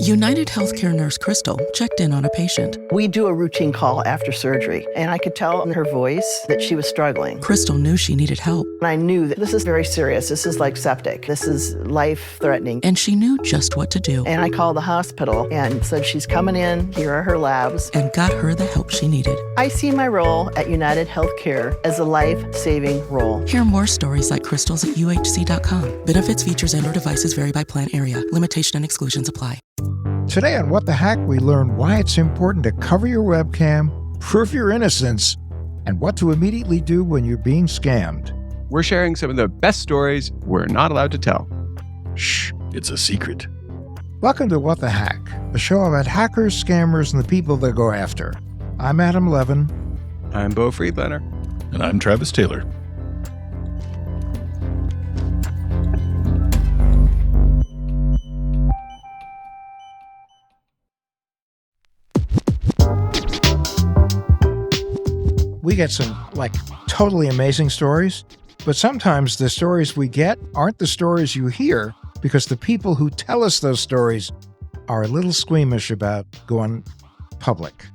United Healthcare nurse Crystal checked in on a patient. We do a routine call after surgery, and I could tell in her voice that she was struggling. Crystal knew she needed help. And I knew that this is very serious. This is like septic. This is life-threatening. And she knew just what to do. And I called the hospital and said, she's coming in, here are her labs. And got her the help she needed. I see my role at United Healthcare as a life-saving role. Hear more stories like Crystal's at uhc.com. Benefits, features, and/or devices vary by plan area. Limitation and exclusions apply. Today on What the Hack, we learn why it's important to cover your webcam, prove your innocence, and what to immediately do when you're being scammed. We're sharing some of the best stories we're not allowed to tell. Shh, it's a secret. Welcome to What the Hack, a show about hackers, scammers, and the people they go after. I'm Adam Levin. I'm Beau Friedlander. And I'm Travis Taylor. We get some, totally amazing stories, but sometimes the stories we get aren't the stories you hear because the people who tell us those stories are a little squeamish about going public.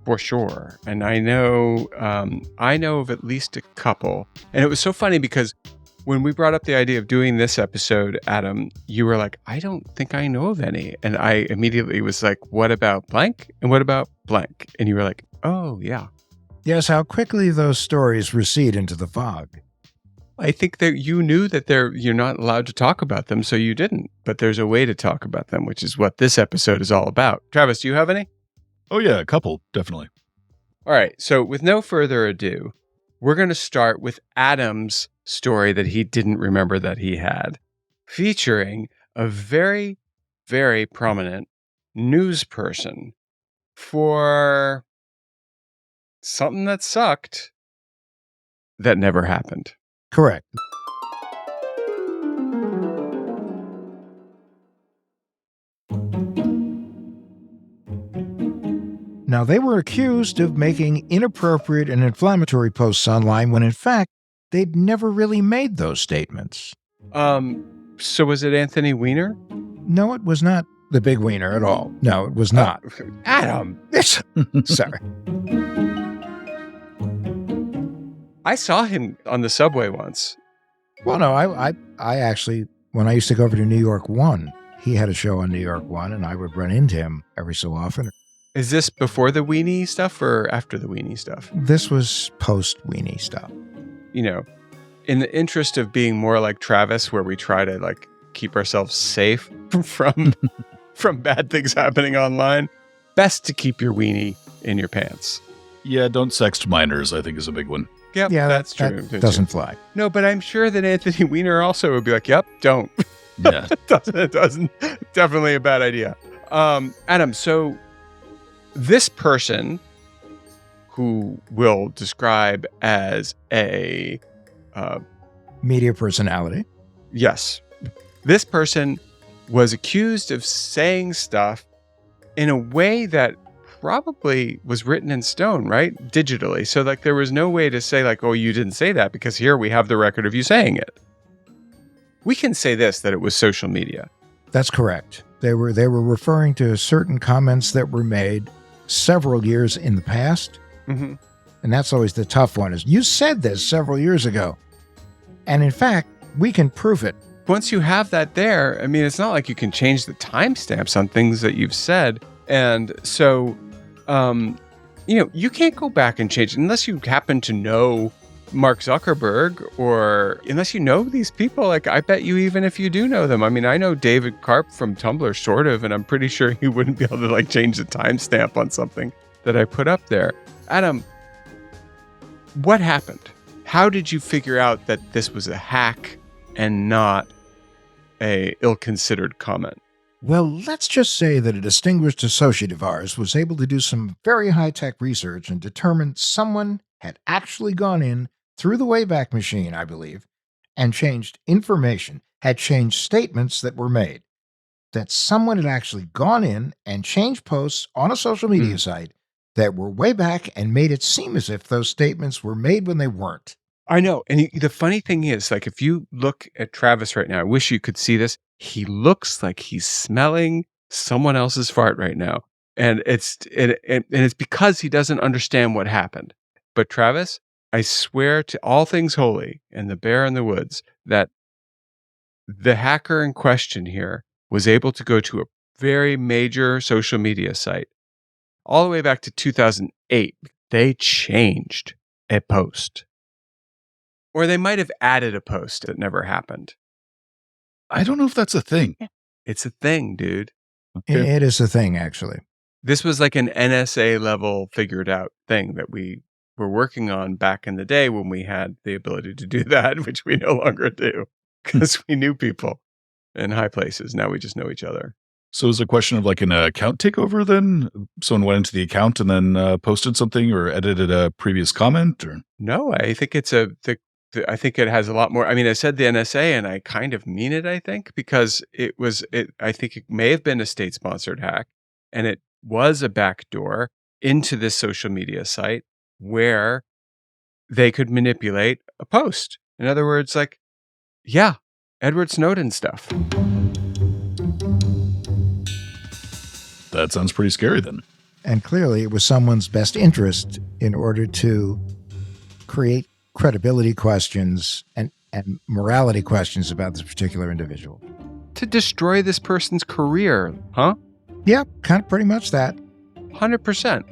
For sure. And I know of at least a couple. And it was so funny because when we brought up the idea of doing this episode, Adam, you were like, I don't think I know of any. And I immediately was like, what about blank? And what about blank? And you were like, oh, yeah. Yes, how quickly those stories recede into the fog. I think that you knew that you're not allowed to talk about them, so you didn't. But there's a way to talk about them, which is what this episode is all about. Travis, do you have any? Oh, yeah, a couple, definitely. All right. So with no further ado, we're going to start with Adam's story that he didn't remember that he had, featuring a very, very prominent news person for something that sucked that never happened. Correct. Now, they were accused of making inappropriate and inflammatory posts online when, in fact, they'd never really made those statements. So was it Anthony Weiner? No, it was not the big wiener at all. No, it was not. Adam! Sorry. I saw him on the subway once. Well, no, I actually, when I used to go over to New York 1, he had a show on New York 1, and I would run into him every so often. Is this before the weenie stuff or after the weenie stuff? This was post-weenie stuff. You know, in the interest of being more like Travis, where we try to keep ourselves safe from bad things happening online, best to keep your weenie in your pants. Yeah, don't sext minors, I think is a big one. Yep, Yeah, that's true. That doesn't fly. No, but I'm sure that Anthony Weiner also would be like, yep, don't. Yeah. It doesn't. Definitely a bad idea. Adam, so this person who we'll describe as a Media personality. yes, this person was accused of saying stuff in a way that probably was written in stone, right? Digitally. So there was no way to say oh, you didn't say that because here we have the record of you saying it. We can say this, that it was social media. That's correct. They were referring to certain comments that were made several years in the past. Mm-hmm. And that's always the tough one, is you said this several years ago. And in fact, we can prove it. Once you have that there, I mean, it's not like you can change the timestamps on things that you've said. And so, you can't go back and change unless you happen to know Mark Zuckerberg, or unless you know these people. I bet you, even if you do know them, I mean, I know David Karp from Tumblr, sort of, and I'm pretty sure he wouldn't be able to change the timestamp on something that I put up there. Adam, what happened? How did you figure out that this was a hack and not a ill-considered comment? Well, let's just say that a distinguished associate of ours was able to do some very high-tech research and determine someone had actually gone in through the Wayback Machine, I believe, and changed information, had changed statements that were made. That someone had actually gone in and changed posts on a social media site that were way back and made it seem as if those statements were made when they weren't. I know. And the funny thing is, if you look at Travis right now, I wish you could see this. He looks like he's smelling someone else's fart right now. And it's because he doesn't understand what happened. But Travis, I swear to all things holy and the bear in the woods that the hacker in question here was able to go to a very major social media site all the way back to 2008. They changed a post. Or they might have added a post that never happened. I don't know if that's a thing. It's a thing, dude. It is a thing, actually. This was like an NSA level figured out thing that we were working on back in the day when we had the ability to do that, which we no longer do because we knew people in high places. Now we just know each other. So is it a question of like an account takeover then? Someone went into the account and then posted something or edited a previous comment? Or No, I think it's I think it has a lot more. I mean, I said the NSA and I kind of mean it, I think, because I think it may have been a state-sponsored hack and it was a backdoor into this social media site where they could manipulate a post. In other words, like, yeah, Edward Snowden stuff. that sounds pretty scary then. And clearly it was someone's best interest in order to create credibility questions and morality questions about this particular individual. To destroy this person's career, huh? Yeah, kind of pretty much that. 100%.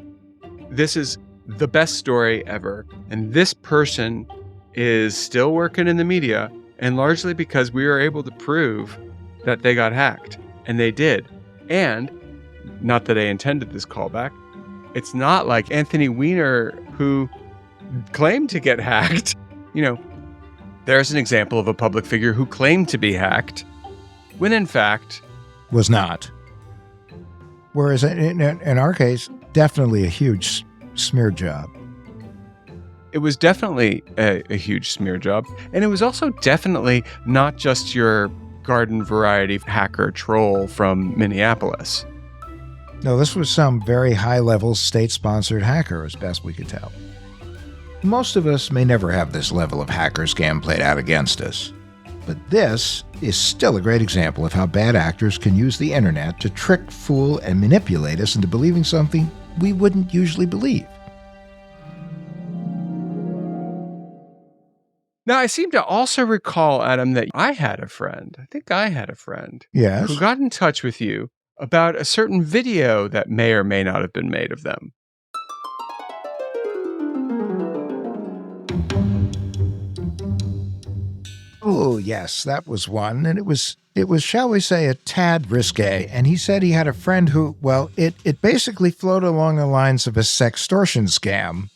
This is the best story ever. And this person is still working in the media, and largely because we were able to prove that they got hacked. And they did. And, not that I intended this callback, it's not like Anthony Weiner, who claimed to get hacked. You know, there's an example of a public figure who claimed to be hacked, when in fact Was not. Whereas in our case, definitely a huge smear job. it was definitely a huge smear job. And it was also definitely not just your garden variety hacker troll from Minneapolis. No, this was some very high-level state-sponsored hacker, as best we could tell. Most of us may never have this level of hacker scam played out against us. But this is still a great example of how bad actors can use the internet to trick, fool, and manipulate us into believing something we wouldn't usually believe. Now, I seem to also recall, Adam, that I had a friend. I think I had a friend Yes. who got in touch with you about a certain video that may or may not have been made of them. Oh, yes, that was one. And it was, shall we say, a tad risque. And he said he had a friend who, well, it basically floated along the lines of a sextortion scam.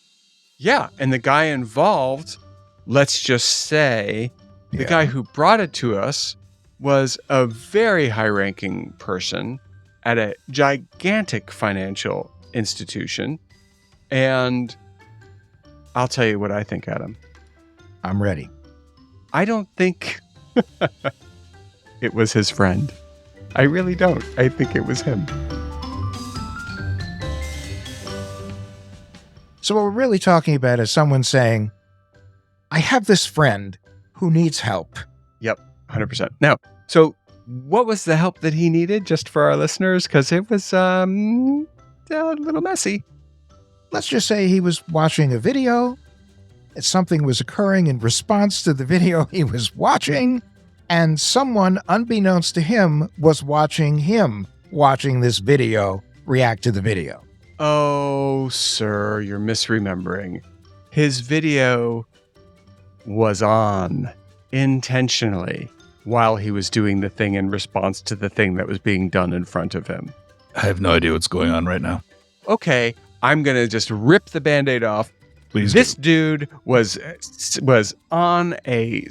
Yeah, and the guy involved, let's just say, the guy who brought it to us was a very high-ranking person at a gigantic financial institution. And I'll tell you what I think, Adam. I'm ready. I don't think it was his friend. I really don't. I think it was him. So what we're really talking about is someone saying, I have this friend who needs help. Yep, 100%. Now, so what was the help that he needed, just for our listeners? Because it was a little messy. Let's just say he was watching a video. Something was occurring in response to the video he was watching, and someone, unbeknownst to him, was watching this video react to the video. Oh, sir, you're misremembering. His video was on intentionally while he was doing the thing in response to the thing that was being done in front of him. I have no idea what's going on right now. Okay, I'm going to just rip the Band-Aid off. Please This do. dude was on a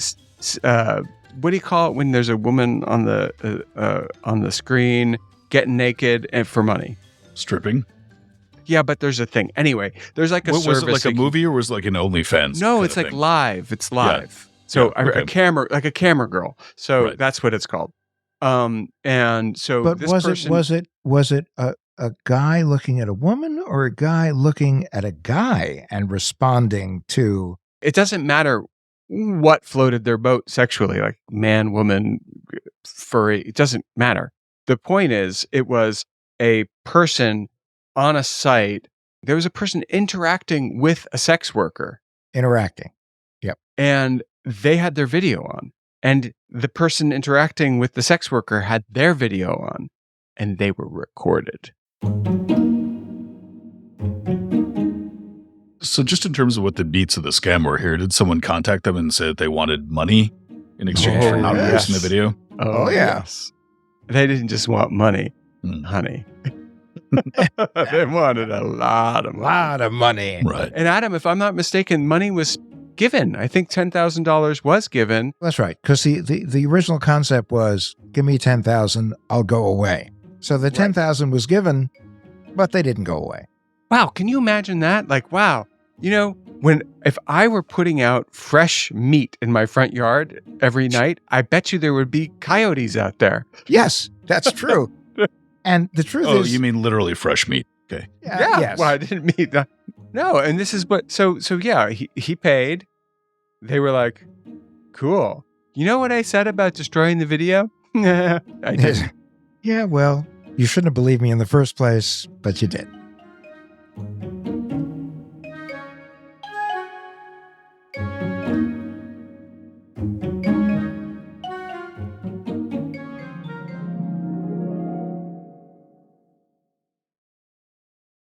what do you call it when there's a woman on the screen getting naked and for money? Stripping? Yeah, but there's a thing. Anyway, there's like a What, service. was it like a that- movie or was it like an OnlyFans? No, kind it's of like thing? live. It's live. So Yeah, okay. a camera, like a camera girl. So Right. that's what it's called. And so But this was person, it a guy looking at a woman or a guy looking at a guy and responding to? it doesn't matter what floated their boat sexually, like man, woman, furry. It doesn't matter. the point is, it was a person on a site. There was a person interacting with a sex worker. Interacting. And they had their video on. And the person interacting with the sex worker had their video on. And they were recorded. So just in terms of what the beats of the scam were here, did someone contact them and say that they wanted money in exchange for not releasing the video? Oh, yeah. Yes. They didn't just want money, honey. They wanted a lot of money. Lot of money. Right. And Adam, if I'm not mistaken, money was given. I think $10,000 was given. That's right. Because the original concept was, give me 10,000, I'll go away. So the 10,000 was given, but they didn't go away. Wow, can you imagine that? Like, wow, if I were putting out fresh meat in my front yard every night, I bet you there would be coyotes out there. Yes, that's true. And the truth is... Oh, you mean literally fresh meat. Okay. Yeah. Yes. Well, I didn't mean that. No, and this is what, so yeah, he paid. They were like, cool. You know what I said about destroying the video? I did. Yeah, well, you shouldn't have believed me in the first place, but you did.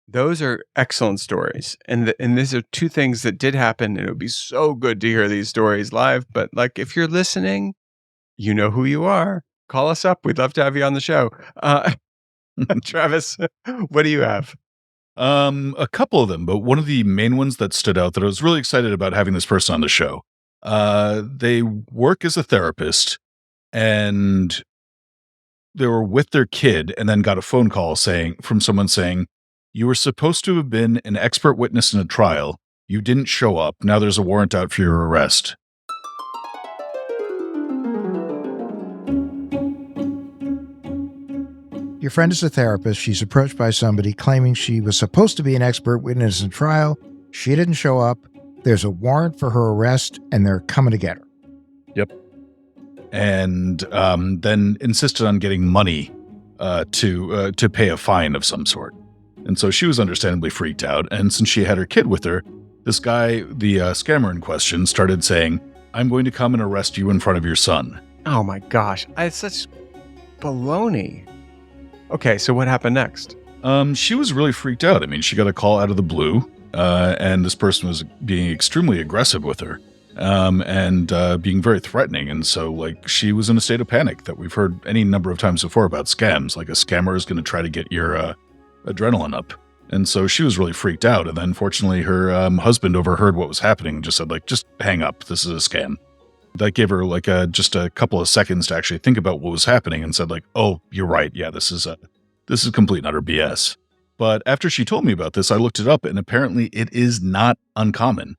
Those are excellent stories. And these are two things that did happen. And it would be so good to hear these stories live. But like, if you're listening, you know who you are. Call us up. We'd love to have you on the show. Travis, what do you have? A couple of them, but one of the main ones that stood out that I was really excited about having this person on the show. They work as a therapist, and they were with their kid and then got a phone call from someone saying, you were supposed to have been an expert witness in a trial. You didn't show up. Now there's a warrant out for your arrest. Your friend is a therapist. She's approached by somebody claiming she was supposed to be an expert witness in trial. She didn't show up. There's a warrant for her arrest, and they're coming to get her. Yep. And then insisted on getting money to pay a fine of some sort. And so she was understandably freaked out. And since she had her kid with her, this guy, the scammer in question, started saying, I'm going to come and arrest you in front of your son. Oh my gosh. It's such baloney. Okay, so what happened next? She was really freaked out. I mean, she got a call out of the blue, and this person was being extremely aggressive with her, and being very threatening. And so, like, she was in a state of panic that we've heard any number of times before about scams. Like, a scammer is going to try to get your adrenaline up. And so she was really freaked out. And then, fortunately, her husband overheard what was happening and just said, like, just hang up. This is a scam. That gave her like just a couple of seconds to actually think about what was happening and said, like, oh, you're right. Yeah, this is complete and utter BS. But after she told me about this, I looked it up, and apparently it is not uncommon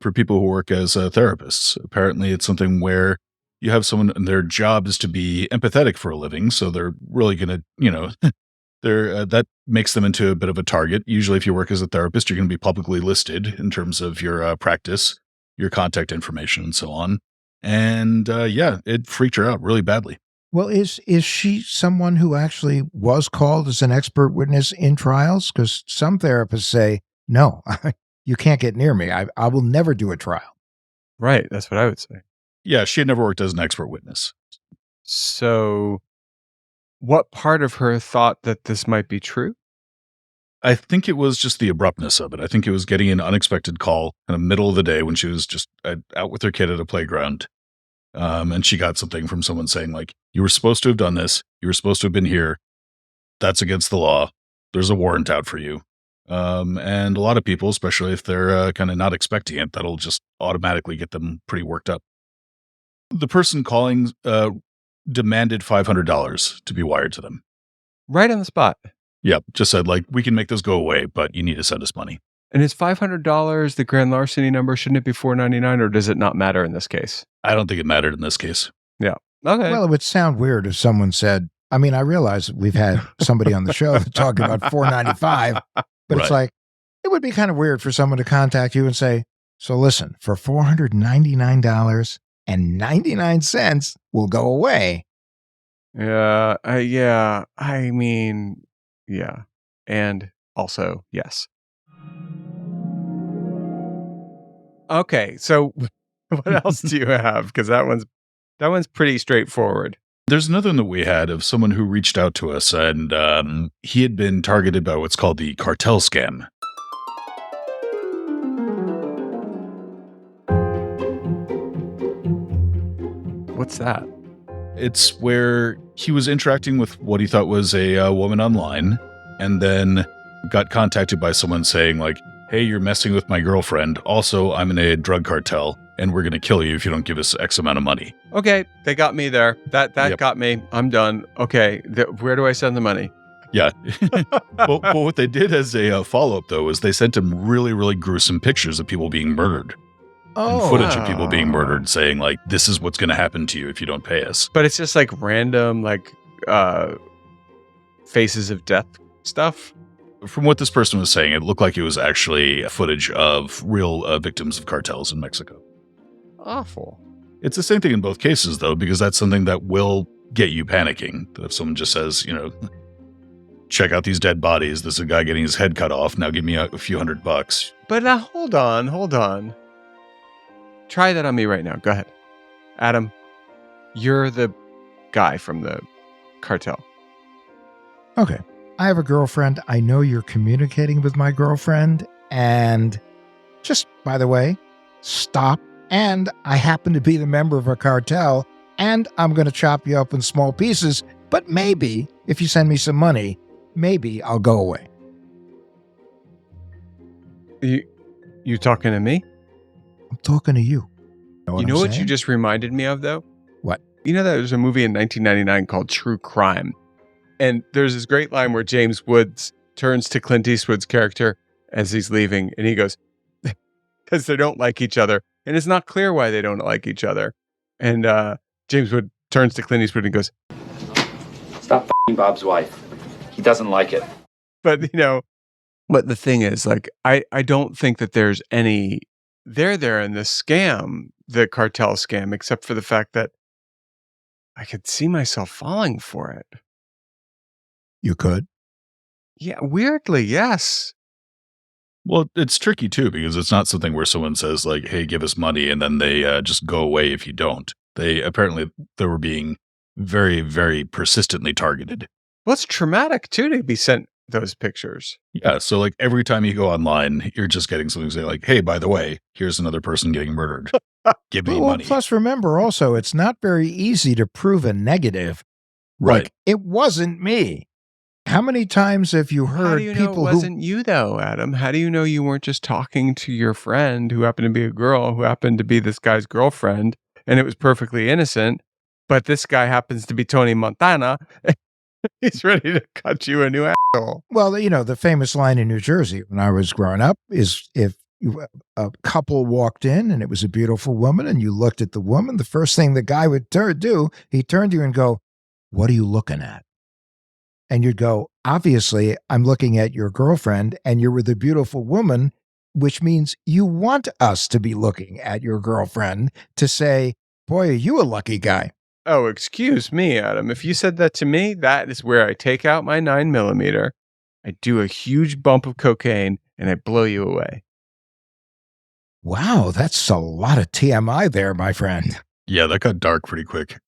for people who work as therapists. Apparently it's something where you have someone and their job is to be empathetic for a living. So they're really going to, that makes them into a bit of a target. Usually if you work as a therapist, you're going to be publicly listed in terms of your practice, your contact information, and so on. And it freaked her out really badly. Well, is she someone who actually was called as an expert witness in trials? Because some therapists say, no, you can't get near me. I will never do a trial. Right. That's what I would say. Yeah, she had never worked as an expert witness. So what part of her thought that this might be true? I think it was just the abruptness of it. I think it was getting an unexpected call in the middle of the day when she was just out with her kid at a playground. And she got something from someone saying, like, you were supposed to have done this. You were supposed to have been here. That's against the law. There's a warrant out for you. And a lot of people, especially if they're kind of not expecting it, that'll just automatically get them pretty worked up. The person calling demanded $500 to be wired to them. Right on the spot. Yep. Just said, like, we can make this go away, but you need to send us money. And is $500 the grand larceny number? Shouldn't it be $499, or does it not matter in this case? I don't think it mattered in this case. Yeah. Okay. Well, it would sound weird if someone said, I mean, I realize we've had somebody on the show talking about $495, but Right. It's like, it would be kind of weird for someone to contact you and say, so listen, for $499.99, we'll go away. Yeah. I mean, yeah. And also, yes. Okay. So what else do you have? Because that one's pretty straightforward. There's another one that we had of someone who reached out to us, and he had been targeted by what's called the cartel scam. What's that? It's where he was interacting with what he thought was a woman online, and then got contacted by someone saying like, hey, you're messing with my girlfriend. Also, I'm in a drug cartel, and we're going to kill you if you don't give us X amount of money. Okay, they got me there. That Yep. got me. I'm done. Okay, where do I send the money? Yeah. Well, what they did as a follow-up, though, is they sent him really, really gruesome pictures of people being murdered. And footage of people being murdered, saying like, this is what's going to happen to you if you don't pay us. But it's just like random, like, faces of death stuff. From what this person was saying, it looked like it was actually footage of real victims of cartels in Mexico. Awful. It's the same thing in both cases, though, because that's something that will get you panicking. That if someone just says, check out these dead bodies. There's a guy getting his head cut off. Now give me a few $100. But now, hold on. Try that on me right now. Go ahead. Adam, you're the guy from the cartel. Okay. I have a girlfriend. I know you're communicating with my girlfriend. And just, by the way, stop. And I happen to be the member of a cartel. And I'm going to chop you up in small pieces. But maybe, if you send me some money, maybe I'll go away. You talking to me? I'm talking to you. You know what you just reminded me of, though? What? You know that there's a movie in 1999 called True Crime. And there's this great line where James Woods turns to Clint Eastwood's character as he's leaving. And he goes, because they don't like each other. And it's not clear why they don't like each other. And James Wood turns to Clint Eastwood and goes, stop f***ing Bob's wife. He doesn't like it. but but the thing is, like, I don't think that there's any there in the scam, the cartel scam, except for the fact that I could see myself falling for it. You could. Yeah, weirdly, yes. Well, it's tricky, too, because it's not something where someone says, like, hey, give us money, and then they just go away if you don't. They were being very, very persistently targeted. Well, it's traumatic, too, to be sent those pictures. Yeah, so, like, every time you go online, you're just getting something saying, like, hey, by the way, here's another person getting murdered. Give me money. Plus, remember, also, it's not very easy to prove a negative. Right. Like, it wasn't me. How many times have you heard How do you know people it wasn't you, though, Adam? How do you know you weren't just talking to your friend who happened to be a girl who happened to be this guy's girlfriend, and it was perfectly innocent, but this guy happens to be Tony Montana, and he's ready to cut you a new asshole? Well, the famous line in New Jersey when I was growing up is if a couple walked in and it was a beautiful woman and you looked at the woman, the first thing the guy would do, he'd turn to you and go, what are you looking at? And you'd go, obviously, I'm looking at your girlfriend and you're with a beautiful woman, which means you want us to be looking at your girlfriend to say, boy, are you a lucky guy. Oh, excuse me, Adam. If you said that to me, that is where I take out my 9mm, I do a huge bump of cocaine, and I blow you away. Wow, that's a lot of TMI there, my friend. Yeah, that got dark pretty quick.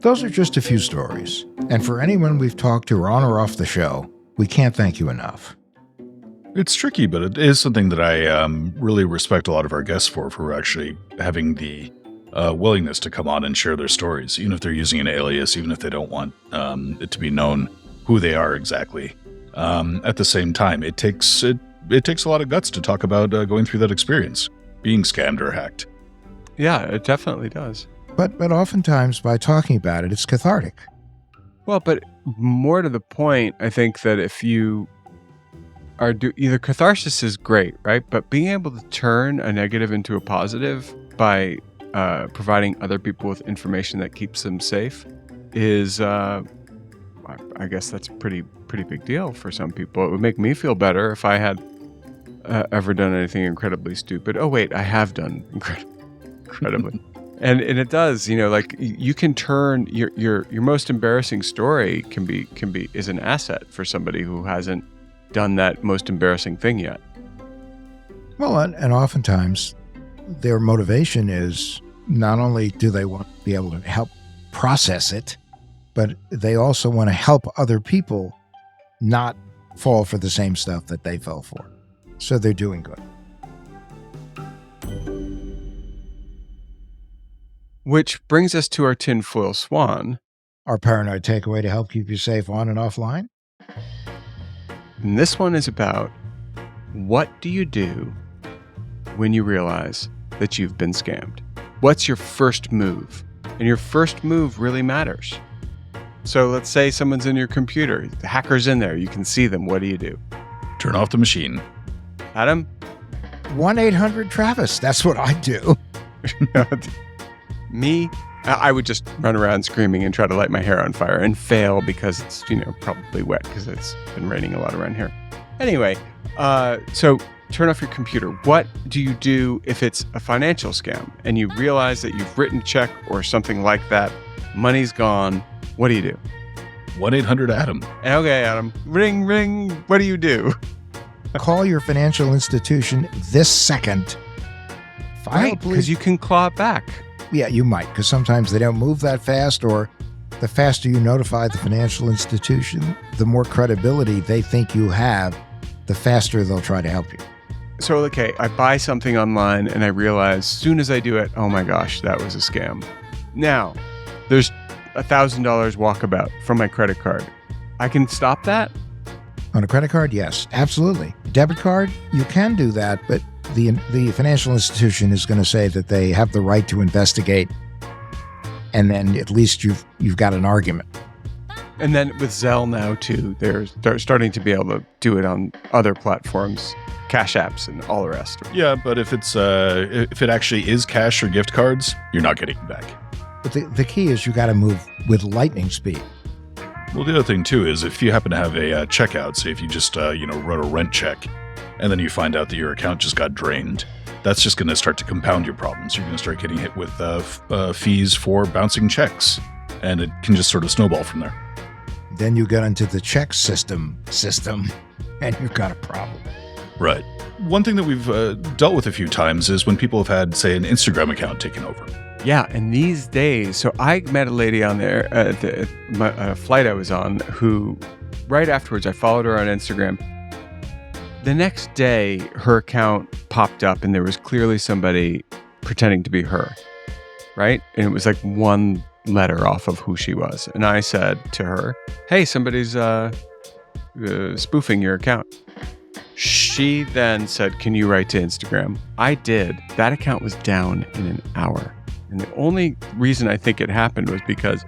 Those are just a few stories. And for anyone we've talked to on or off the show, we can't thank you enough. It's tricky, but it is something that I really respect a lot of our guests for actually having the willingness to come on and share their stories, even if they're using an alias, even if they don't want it to be known who they are exactly. At the same time, it takes a lot of guts to talk about going through that experience, being scammed or hacked. Yeah, it definitely does. But oftentimes, by talking about it, it's cathartic. Well, but more to the point, I think that if you are either catharsis is great, right? But being able to turn a negative into a positive by providing other people with information that keeps them safe is, I guess that's a pretty big deal for some people. It would make me feel better if I had ever done anything incredibly stupid. Oh wait, I have done incredibly. And it does, like you can turn your most embarrassing story is an asset for somebody who hasn't done that most embarrassing thing yet. Well, and oftentimes their motivation is not only do they want to be able to help process it, but they also want to help other people not fall for the same stuff that they fell for. So they're doing good. Which brings us to our tinfoil swan. Our paranoid takeaway to help keep you safe on and offline. And this one is about, what do you do when you realize that you've been scammed? What's your first move? And your first move really matters. So let's say someone's in your computer. The hacker's in there. You can see them. What do you do? Turn off the machine. Adam? 1-800-TRAVIS. That's what I do. Me? I would just run around screaming and try to light my hair on fire and fail because it's, probably wet because it's been raining a lot around here. Anyway, so turn off your computer. What do you do if it's a financial scam and you realize that you've written a check or something like that, money's gone? What do you do? 1-800-ADAM. Okay, Adam. Ring, ring. What do you do? Call your financial institution this second. Right, because you can claw it back. Yeah, you might, because sometimes they don't move that fast, or the faster you notify the financial institution, the more credibility they think you have, the faster they'll try to help you. So, okay, I buy something online and I realize as soon as I do it, oh my gosh, that was a scam. Now, there's $1,000 walkabout from my credit card. I can stop that? On a credit card, yes, absolutely. Debit card, you can do that, but the financial institution is going to say that they have the right to investigate, and then at least you've got an argument. And then with Zelle now too, they're starting to be able to do it on other platforms, cash apps, and all the rest. Yeah, but if it actually is cash or gift cards, you're not getting it back. But the key is you got to move with lightning speed. Well, the other thing too is if you happen to have a checkout, say if you just wrote a rent check, and then you find out that your account just got drained, that's just going to start to compound your problems. You're going to start getting hit with fees for bouncing checks, and it can just sort of snowball from there. Then you get into the check system, and you've got a problem. Right. One thing that we've dealt with a few times is when people have had, say, an Instagram account taken over. Yeah, and these days, so I met a lady on there at a flight I was on who, right afterwards, I followed her on Instagram. The next day, her account popped up and there was clearly somebody pretending to be her, right? And it was like one letter off of who she was. And I said to her, hey, somebody's spoofing your account. She then said, can you write to Instagram? I did. That account was down in an hour. And the only reason I think it happened was because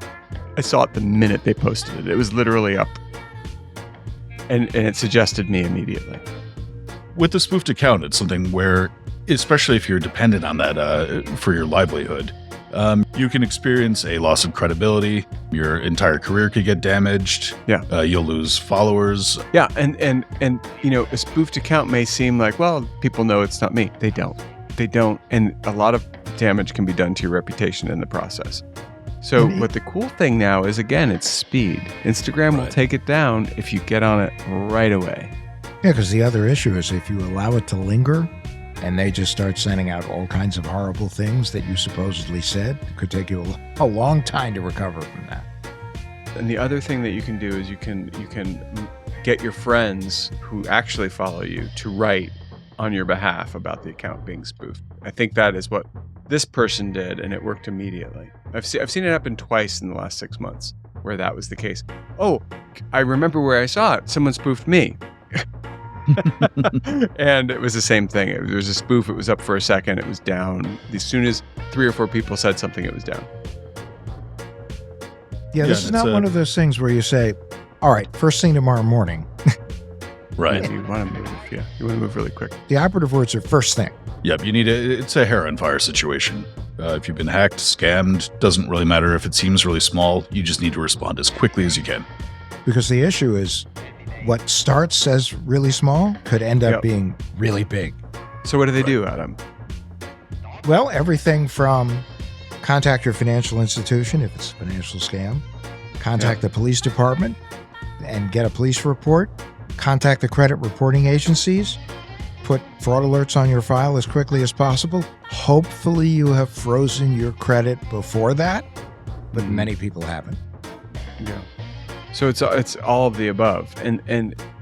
I saw it the minute they posted it. It was literally up. And it suggested me immediately. With the spoofed account, it's something where, especially if you're dependent on that for your livelihood, you can experience a loss of credibility. Your entire career could get damaged. Yeah. You'll lose followers. Yeah, and a spoofed account may seem like, well, people know it's not me. They don't. And a lot of damage can be done to your reputation in the process. So what the cool thing now is, again, it's speed. Instagram will take it down if you get on it right away. Yeah, because the other issue is if you allow it to linger and they just start sending out all kinds of horrible things that you supposedly said, it could take you a long time to recover from that. And the other thing that you can do is you can get your friends who actually follow you to write on your behalf about the account being spoofed. I think that is what this person did, and it worked immediately. I've seen it happen twice in the last 6 months where that was the case. Oh, I remember where I saw it. Someone spoofed me. And it was the same thing. There was a spoof. It was up for a second. It was down. As soon as 3 or 4 people said something, it was down. Yeah, this is not one of those things where you say, all right, first thing tomorrow morning. Right. You want to move. Yeah, you want to move really quick. The operative words are first thing. Yep, it's a hair on fire situation. If you've been hacked, scammed, doesn't really matter if it seems really small. You just need to respond as quickly as you can. Because the issue is what starts as really small could end up Yep. being really big. So what do they do, Adam? Well, everything from contact your financial institution if it's a financial scam, contact the police department and get a police report, contact the credit reporting agencies, put fraud alerts on your file as quickly as possible. Hopefully you have frozen your credit before that, but many people haven't. Yeah. So it's all of the above, and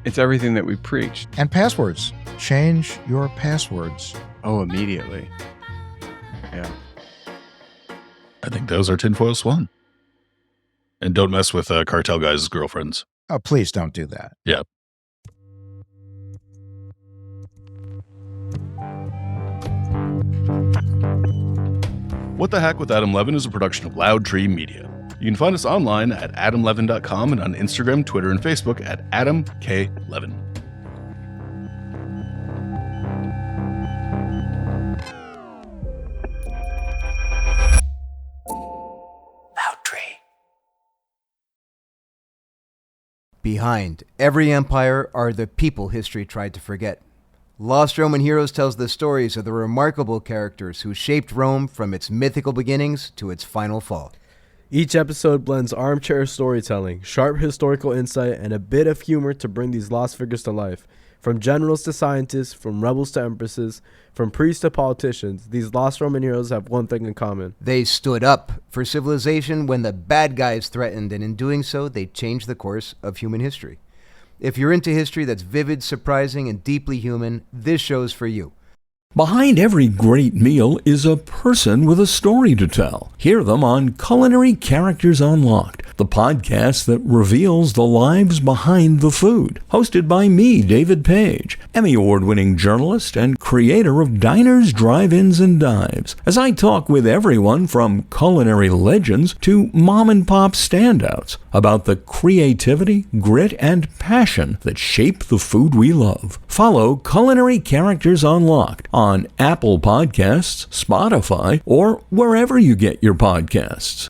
it's everything that we preach. And passwords. Change your passwords. Oh, immediately. Yeah. I think those are tinfoil swan. And don't mess with cartel guys' girlfriends. Oh, please don't do that. Yeah. What the Heck with Adam Levin is a production of Loud Tree Media. You can find us online at adamlevin.com and on Instagram, Twitter, and Facebook at Adam K. Levin. Behind every empire are the people history tried to forget. Lost Roman Heroes tells the stories of the remarkable characters who shaped Rome from its mythical beginnings to its final fall. Each episode blends armchair storytelling, sharp historical insight, and a bit of humor to bring these lost figures to life. From generals to scientists, from rebels to empresses, from priests to politicians, these lost Roman heroes have one thing in common. They stood up for civilization when the bad guys threatened, and in doing so, they changed the course of human history. If you're into history that's vivid, surprising, and deeply human, this show's for you. Behind every great meal is a person with a story to tell. Hear them on Culinary Characters Unlocked, the podcast that reveals the lives behind the food. Hosted by me, David Page, Emmy Award-winning journalist and creator of Diners, Drive-Ins, and Dives, as I talk with everyone from culinary legends to mom-and-pop standouts about the creativity, grit, and passion that shape the food we love. Follow Culinary Characters Unlocked on Apple Podcasts, Spotify, or wherever you get your podcasts.